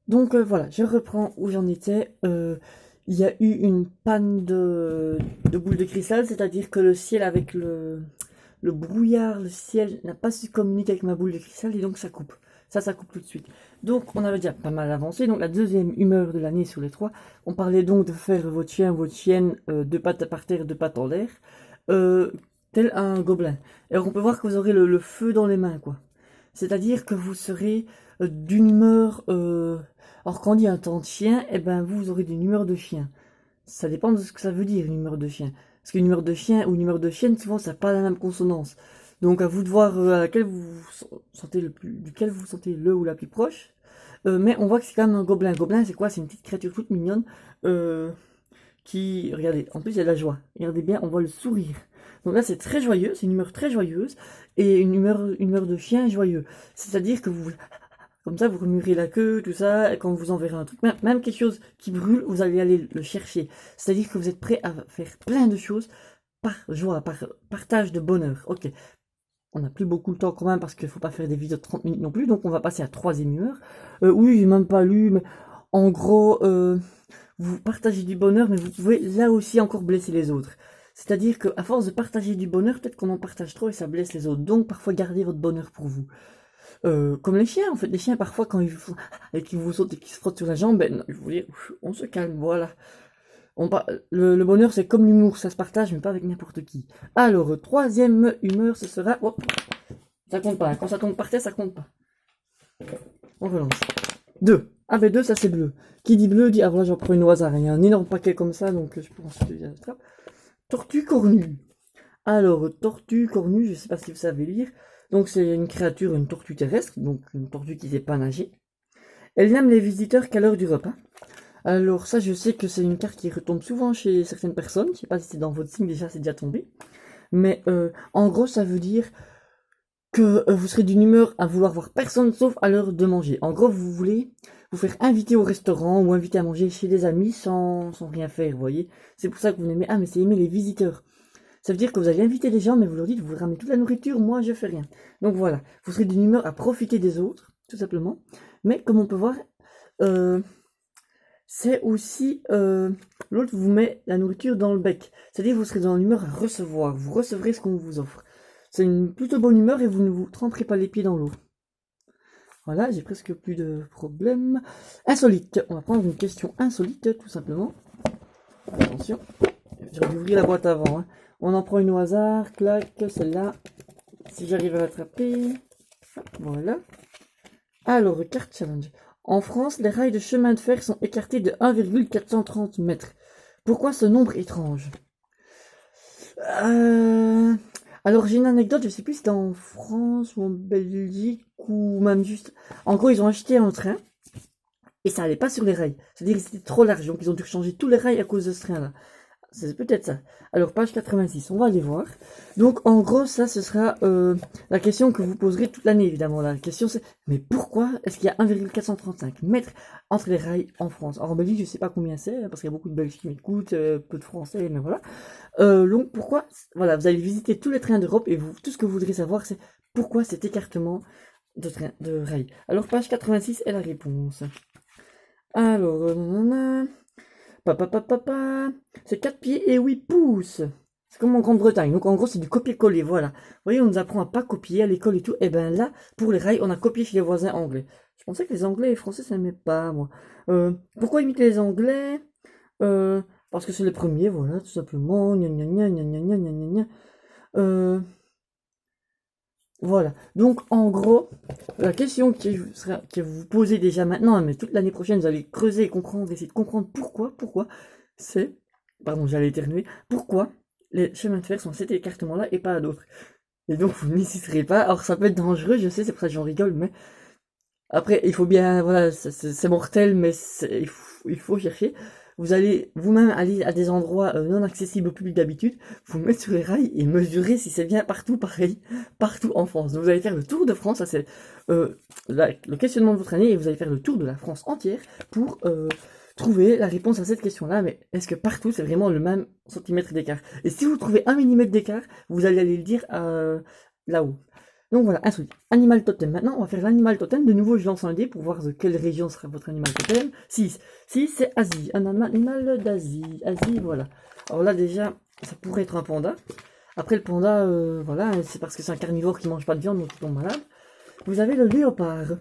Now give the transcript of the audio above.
Donc voilà, je reprends où j'en étais. Il y a eu une panne de boule de cristal, c'est-à-dire que le ciel avec le brouillard, le ciel n'a pas su communiquer avec ma boule de cristal et donc ça coupe. Ça coupe tout de suite. Donc on avait déjà pas mal avancé. Donc la deuxième humeur de l'année sur les trois, on parlait donc de faire votre chien, votre chienne, deux pattes par terre, deux pattes en l'air, euh, tel un gobelin. Et alors on peut voir que vous aurez le feu dans les mains, quoi. C'est-à-dire que vous serez d'une humeur. Alors quand on dit un temps de chien, eh ben vous aurez une humeur de chien. Ça dépend de ce que ça veut dire une humeur de chien. Parce qu'une humeur de chien ou une humeur de chienne, souvent ça n'a pas la même consonance. Donc à vous de voir à laquelle vous sentez le plus, duquel vous sentez le ou la plus proche. Mais on voit que c'est quand même un gobelin. Un gobelin, c'est quoi? C'est une petite créature toute mignonne qui, regardez, en plus il y a de la joie. Regardez bien, on voit le sourire. Donc là c'est très joyeux, c'est une humeur très joyeuse et une humeur de chien joyeux. C'est-à-dire que vous comme ça, vous remuerez la queue, tout ça, et quand vous enverrez un truc, même quelque chose qui brûle, vous allez aller le chercher. C'est-à-dire que vous êtes prêt à faire plein de choses par joie, par partage de bonheur. Ok, on n'a plus beaucoup de temps quand même parce qu'il ne faut pas faire des vidéos de 30 minutes non plus, donc on va passer à troisième humeur. Oui, j'ai même pas lu, mais en gros, vous partagez du bonheur, mais vous pouvez là aussi encore blesser les autres. C'est-à-dire qu'à force de partager du bonheur, peut-être qu'on en partage trop et ça blesse les autres. Donc parfois gardez votre bonheur pour vous. Comme les chiens, en fait. Les chiens, parfois, quand ils font, et qu'ils vous sautent et qu'ils se frottent sur la jambe, ben, non, je vous dire, on se calme, voilà. Le bonheur, c'est comme l'humour, ça se partage, mais pas avec n'importe qui. Alors, troisième humeur, ce sera, hop, ça compte pas, hein. Quand ça tombe par terre, ça compte pas. On relance. Deux. Ah, ben deux, ça c'est bleu. Qui dit bleu dit, ah voilà, j'en prends une au hasard. Il y a un énorme paquet comme ça, donc je pense que je l'attrape. Tortue cornue. Alors, tortue cornue, je sais pas si vous savez lire. Donc, c'est une créature, une tortue terrestre, donc une tortue qui sait pas nager. Elle n'aime les visiteurs qu'à l'heure du repas. Alors ça, je sais que c'est une carte qui retombe souvent chez certaines personnes. Je sais pas si c'est dans votre signe déjà, c'est déjà tombé. Mais en gros, ça veut dire que vous serez d'une humeur à vouloir voir personne sauf à l'heure de manger. En gros, vous voulez vous faire inviter au restaurant ou inviter à manger chez des amis sans rien faire, vous voyez. C'est pour ça que vous n'aimez... Ah, mais c'est aimer les visiteurs. Ça veut dire que vous allez inviter des gens, mais vous leur dites, vous ramenez toute la nourriture, moi je fais rien. Donc voilà, vous serez d'une humeur à profiter des autres, tout simplement. Mais comme on peut voir, euh, c'est aussi l'autre vous met la nourriture dans le bec. C'est-à-dire que vous serez dans l'humeur à recevoir. Vous recevrez ce qu'on vous offre. C'est une plutôt bonne humeur et vous ne vous tremperez pas les pieds dans l'eau. Voilà, j'ai presque plus de problèmes. Insolite. On va prendre une question insolite, tout simplement. Attention. J'aurais dû ouvrir la boîte avant. Hein. On en prend une au hasard. Clac, celle-là. Si j'arrive à l'attraper. Voilà. Alors, carte challenge. En France, les rails de chemin de fer sont écartés de 1,430 mètres. Pourquoi ce nombre étrange? Euh, Alors, j'ai une anecdote, je sais plus si c'était en France ou en Belgique ou même juste. En gros, ils ont acheté un train et ça allait pas sur les rails. C'est-à-dire que c'était trop large, donc ils ont dû changer tous les rails à cause de ce train-là. C'est peut-être ça. Alors, page 86, on va aller voir. Donc, en gros, ça, ce sera la question que vous poserez toute l'année, évidemment. La question, c'est, mais pourquoi est-ce qu'il y a 1,435 mètres entre les rails en France? Alors, en Belgique, je sais pas combien c'est, parce qu'il y a beaucoup de Belges qui m'écoutent, peu de Français, mais voilà. Donc, pourquoi, voilà, vous allez visiter tous les trains d'Europe et vous, tout ce que vous voudrez savoir, c'est pourquoi cet écartement de rails. Alors, page 86 est la réponse. Alors, nanana. Papa, papa, papa. C'est 4 pieds et 8 pouces. C'est comme en Grande-Bretagne. Donc en gros, c'est du copier-coller, voilà. Vous voyez, on nous apprend à pas copier à l'école et tout. Et ben là, pour les rails, on a copié chez les voisins anglais. Je pensais que les anglais et les français, ça n'aimait pas, moi. Pourquoi imiter les anglais? Parce que c'est les premiers, voilà, tout simplement. Gna gna gna gna gna gna gna gna gna. Euh, voilà. Donc, en gros, la question que vous posez déjà maintenant, mais toute l'année prochaine, vous allez creuser et comprendre, essayer de comprendre pourquoi, c'est, pardon, j'allais éternuer, pourquoi les chemins de fer sont à cet écartement-là et pas à d'autres. Et donc, vous n'hésiterez pas. Alors, ça peut être dangereux, je sais, c'est pour ça que j'en rigole, mais après, il faut bien, voilà, c'est mortel, mais il faut chercher. Vous allez vous-même aller à des endroits non accessibles au public d'habitude, vous mettre sur les rails et mesurer si c'est bien partout pareil, partout en France. Donc vous allez faire le tour de France, ça c'est le questionnement de votre année, et vous allez faire le tour de la France entière pour trouver la réponse à cette question-là. Mais est-ce que partout c'est vraiment le même centimètre d'écart? Et si vous trouvez 1 millimètre d'écart, vous allez aller le dire là-haut. Donc voilà, insolite. Animal totem. Maintenant, on va faire l'animal totem. De nouveau, je lance un dé pour voir de quelle région sera votre animal totem. 6. 6, c'est Asie. Un animal d'Asie. Asie, voilà. Alors là, déjà, ça pourrait être un panda. Après, le panda, voilà, c'est parce que c'est un carnivore qui mange pas de viande, donc il tombe malade. Vous avez le léopard. Alors,